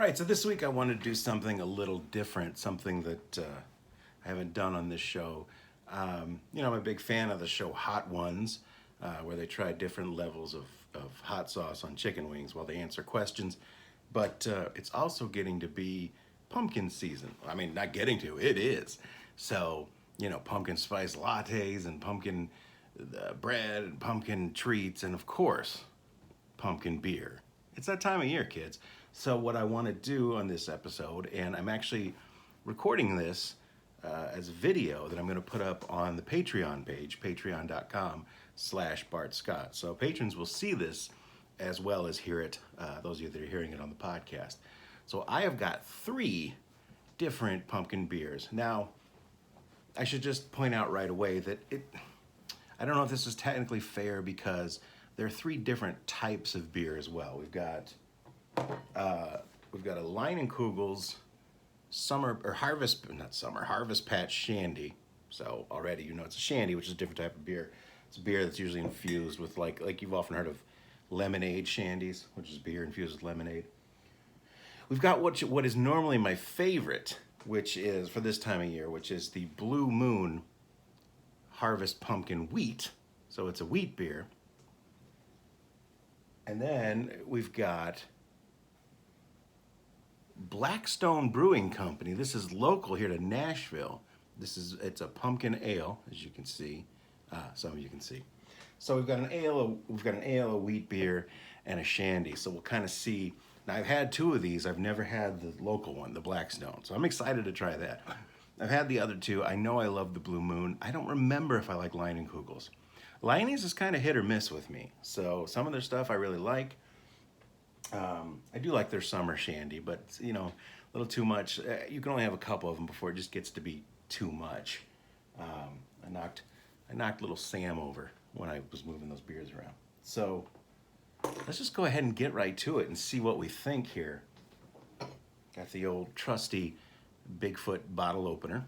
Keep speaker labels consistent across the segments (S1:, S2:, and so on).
S1: right, so this week I wanted to do something a little different, something that I haven't done on this show. I'm a big fan of the show Hot Ones, where they try different levels of hot sauce on chicken wings while they answer questions. But it's also getting to be pumpkin season. I mean, not getting to, it is. So, pumpkin spice lattes and pumpkin bread and pumpkin treats, and of course, pumpkin beer. It's that time of year, kids. So, what I want to do on this episode, and I'm actually recording this as a video that I'm going to put up on the Patreon page, patreon.com/Bart Scott. So, patrons will see this as well as hear it, those of you that are hearing it on the podcast. So, I have got 3 different pumpkin beers. Now, I should just point out right away that I don't know if this is technically fair because there are 3 different types of beer as well. We've got a Leinenkugel's Harvest Patch Shandy. So already it's a shandy, which is a different type of beer. It's a beer that's usually infused with like you've often heard of lemonade shandies, which is beer infused with lemonade. We've got what is normally my favorite, which is for this time of year, which is the Blue Moon Harvest Pumpkin Wheat. So it's a wheat beer. And then we've got Blackstone Brewing Company. This is local here to Nashville. It's a pumpkin ale, as you can see. Some of you can see. So we've got an ale, a wheat beer, and a shandy. So we'll kind of see. Now I've had 2 of these. I've never had the local one, the Blackstone. So I'm excited to try that. I've had the other 2. I know I love the Blue Moon. I don't remember if I like Leinenkugel's. Leinie's is kind of hit or miss with me. So some of their stuff I really like. I do like their summer shandy, but a little too much. You can only have a couple of them before it just gets to be too much. I knocked little Sam over when I was moving those beers around. So let's just go ahead and get right to it and see what we think here. Got the old trusty Bigfoot bottle opener.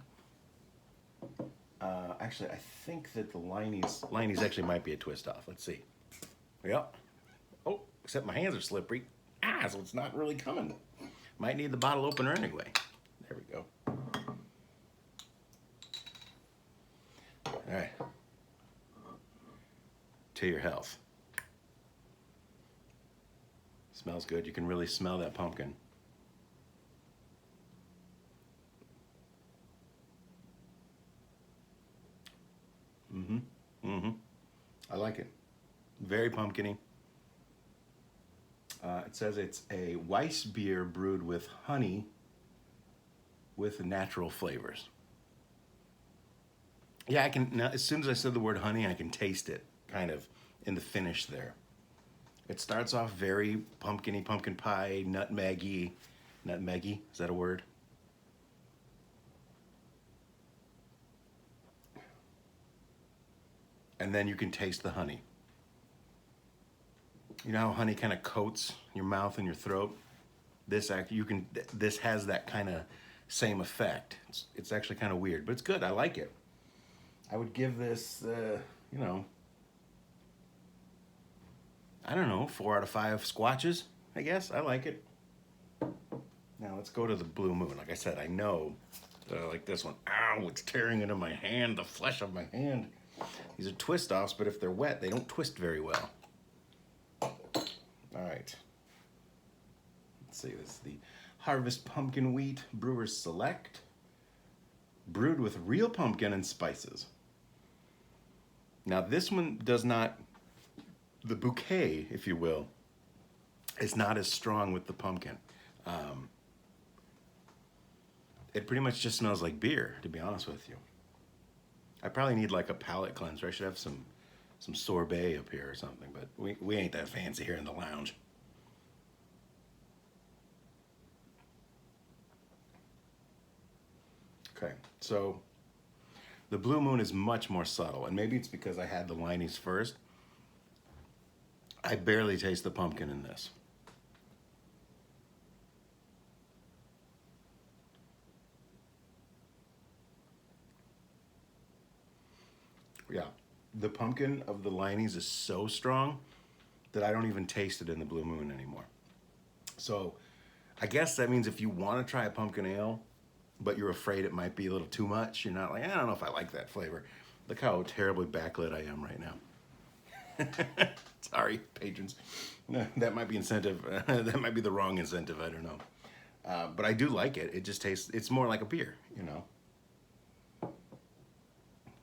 S1: Actually, I think that the Leinie's actually might be a twist off. Let's see. Yep. Oh, except my hands are slippery. So it's not really coming. Might need the bottle opener anyway. There we go. All right. To your health. Smells good. You can really smell that pumpkin. I like it. Very pumpkin-y. It says it's a Weiss beer brewed with honey with natural flavors. Yeah, I can, now, as soon as I said the word honey, I can taste it kind of in the finish there. It starts off very pumpkin-y, pumpkin pie, nutmeggy. Nutmeggy, is that a word? And then you can taste the honey. You know how honey kind of coats your mouth and your throat? This has that kind of same effect. It's actually kind of weird, but it's good. I like it. I would give this, I don't know, 4 out of 5 squatches, I guess. I like it. Now let's go to the Blue Moon. Like I said, I know that I like this one. Ow, it's tearing into my hand, the flesh of my hand. These are twist-offs, but if they're wet, they don't twist very well. All right. Let's see, this is the Harvest Pumpkin Wheat Brewers Select, brewed with real pumpkin and spices. Now this one does not, the bouquet, if you will, is not as strong with the pumpkin. It pretty much just smells like beer, to be honest with you. I probably need like a palate cleanser. I should have some sorbet up here or something, but we ain't that fancy here in the lounge. Okay, so the Blue Moon is much more subtle, and maybe it's because I had the Leinie's first. I barely taste the pumpkin in this. Yeah, the pumpkin of the Leinie's is so strong that I don't even taste it in the Blue Moon anymore. So I guess that means if you want to try a pumpkin ale, but you're afraid it might be a little too much, you're not like, I don't know if I like that flavor. Look how terribly backlit I am right now. Sorry, patrons. That might be incentive. That might be the wrong incentive. I don't know. But I do like it. It just tastes, it's more like a beer, you know.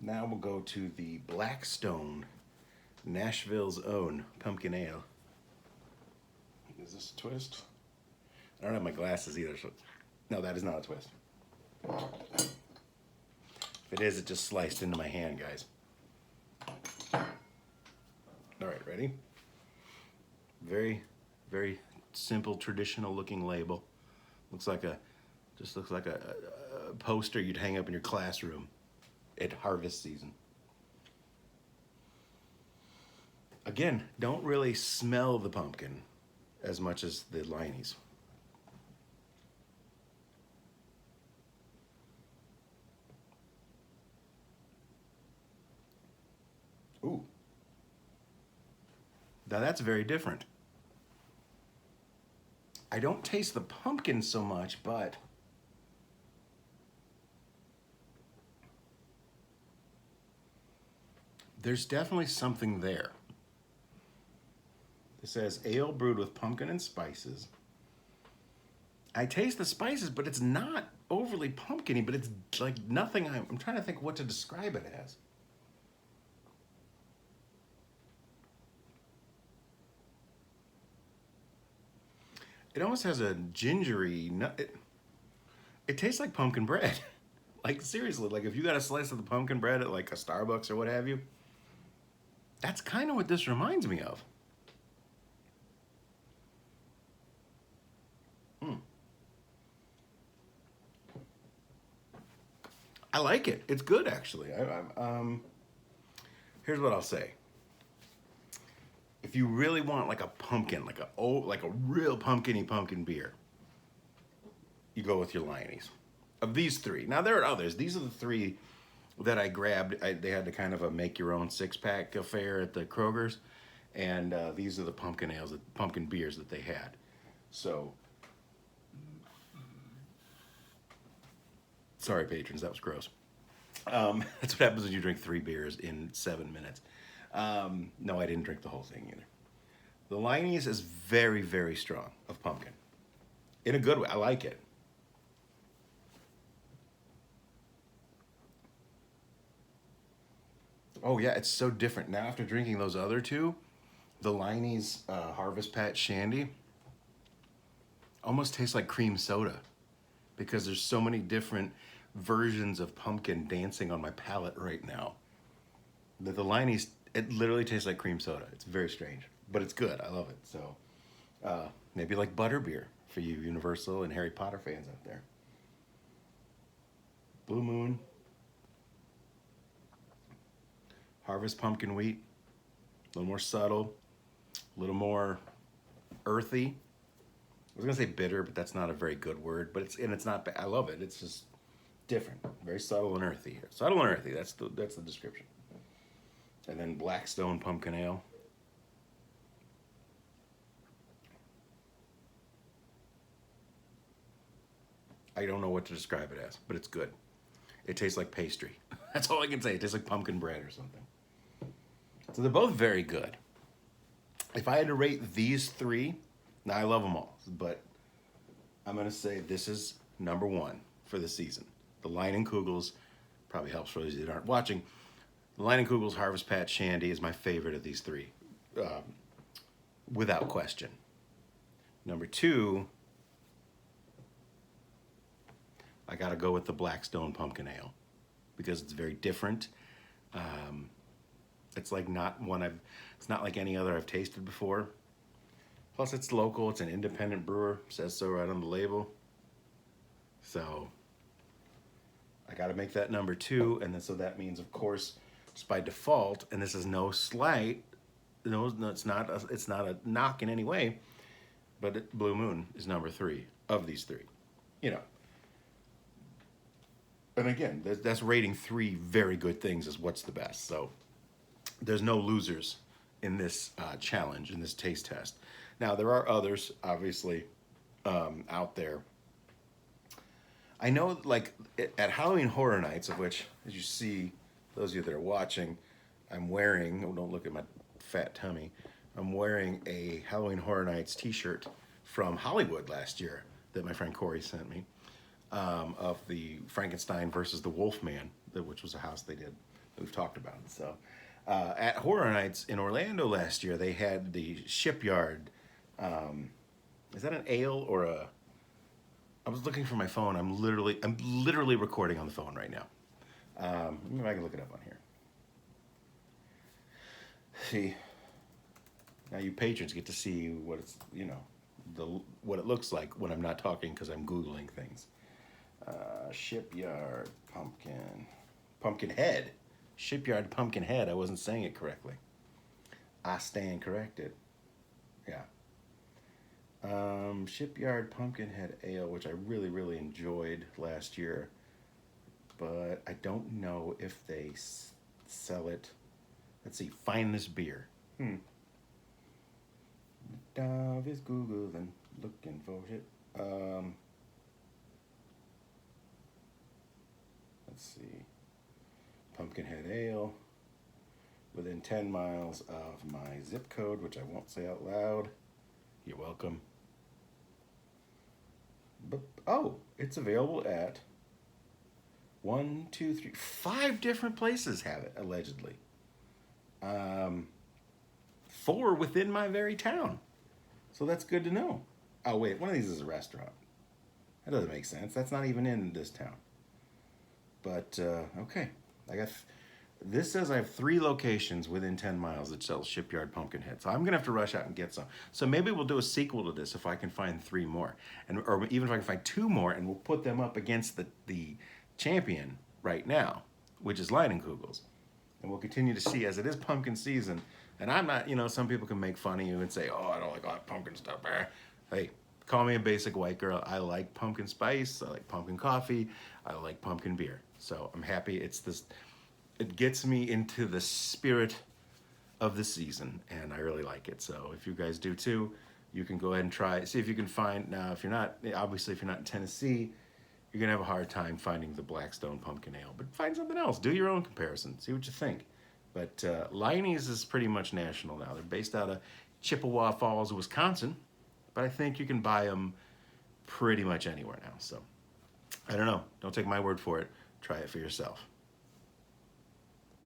S1: Now we'll go to the Blackstone, Nashville's own pumpkin ale. Is this a twist? I don't have my glasses either, so no, that is not a twist. If it is, it just sliced into my hand, guys. All right, ready? Very, very simple, traditional looking label. Looks like just looks like a poster you'd hang up in your classroom at harvest season. Again, don't really smell the pumpkin as much as the Liney's. Ooh. Now that's very different. I don't taste the pumpkin so much, but there's definitely something there. It says ale brewed with pumpkin and spices. I taste the spices, but it's not overly pumpkin-y, but it's like nothing. I'm trying to think what to describe it as. It almost has a gingery nut. It tastes like pumpkin bread. Like seriously, like if you got a slice of the pumpkin bread at like a Starbucks or what have you, that's kind of what this reminds me of. I like it. It's good actually. Here's what I'll say. If you really want like a pumpkin, like a real pumpkin-y pumpkin beer, you go with your Liney's. Of these three. Now there are others. These are the three that I grabbed. They had the kind of a make your own 6-pack affair at the Kroger's, and these are the pumpkin ales, the pumpkin beers that they had. So, sorry patrons, that was gross. That's what happens when you drink 3 beers in 7 minutes. No, I didn't drink the whole thing either. The Liney's is very, very strong of pumpkin. In a good way. I like it. Oh yeah, it's so different. Now after drinking those other two, the Liney's Harvest Patch Shandy almost tastes like cream soda because there's so many different versions of pumpkin dancing on my palate right now. The Liney's, it literally tastes like cream soda. It's very strange, but it's good. I love it. So maybe like butterbeer for you Universal and Harry Potter fans out there. Blue Moon. Harvest pumpkin wheat. A little more subtle. A little more earthy. I was gonna say bitter, but that's not a very good word. But it's not bad. I love it. It's just different. Very subtle and earthy. Subtle and earthy. That's the description. And then Blackstone Pumpkin Ale. I don't know what to describe it as, but it's good. It tastes like pastry. That's all I can say. It tastes like pumpkin bread or something. So they're both very good. If I had to rate these three, now I love them all, but I'm going to say this is number 1 for the season. The Leinenkugel's, probably helps for those that aren't watching. The Leinenkugel's Harvest Patch Shandy is my favorite of these three, without question. Number 2, I got to go with the Blackstone Pumpkin Ale because it's very different. It's like it's not like any other I've tasted before. Plus it's local, it's an independent brewer, says so right on the label. So I got to make that number 2, and then so that means, of course, just by default, and this is no slight, no, it's not a knock in any way, but Blue Moon is number 3 of these 3, you know. And again, that's rating 3 very good things as what's the best. So there's no losers in this challenge, in this taste test. Now, there are others, obviously. out there. I know, like at Halloween Horror Nights, of which, as you see, those of you that are watching, I'm wearing. Oh, don't look at my fat tummy. I'm wearing a Halloween Horror Nights T-shirt from Hollywood last year that my friend Corey sent me, of the Frankenstein versus the Wolfman, which was a house they did that we've talked about. So at Horror Nights in Orlando last year, they had the Shipyard. Is that an ale or a? I was looking for my phone. I'm literally recording on the phone right now. Maybe I can look it up on here. See, now you patrons get to see what it's, what it looks like when I'm not talking because I'm Googling things. Shipyard pumpkin head. Shipyard pumpkin head. I wasn't saying it correctly. I stand corrected. Yeah. Shipyard Pumpkinhead Ale, which I really, really enjoyed last year, but I don't know if they sell it. Let's see, find this beer. Dove is Googling, looking for it. Let's see, Pumpkinhead Ale, within 10 miles of my zip code, which I won't say out loud. You're welcome. But, oh, it's available at 1, 2, 3, 5 different places have it, allegedly. 4 within my very town. So that's good to know. Oh, wait, one of these is a restaurant. That doesn't make sense. That's not even in this town. But, okay. This says I have 3 locations within 10 miles that sell Shipyard Pumpkinhead. So I'm going to have to rush out and get some. So maybe we'll do a sequel to this if I can find 3 more. Or even if I can find 2 more, and we'll put them up against the champion right now, which is Leinenkugels. And we'll continue to see, as it is pumpkin season. And I'm not, some people can make fun of you and say, oh, I don't like all that pumpkin stuff. Hey, call me a basic white girl. I like pumpkin spice. I like pumpkin coffee. I like pumpkin beer. So I'm happy it gets me into the spirit of the season, and I really like it. So if you guys do too, you can go ahead and try it. See if you can find, now if you're not, obviously if you're not in Tennessee, you're gonna have a hard time finding the Blackstone Pumpkin Ale, but find something else. Do your own comparison, see what you think. But Leinie's is pretty much national now. They're based out of Chippewa Falls, Wisconsin, but I think you can buy them pretty much anywhere now. So I don't know, don't take my word for it. Try it for yourself.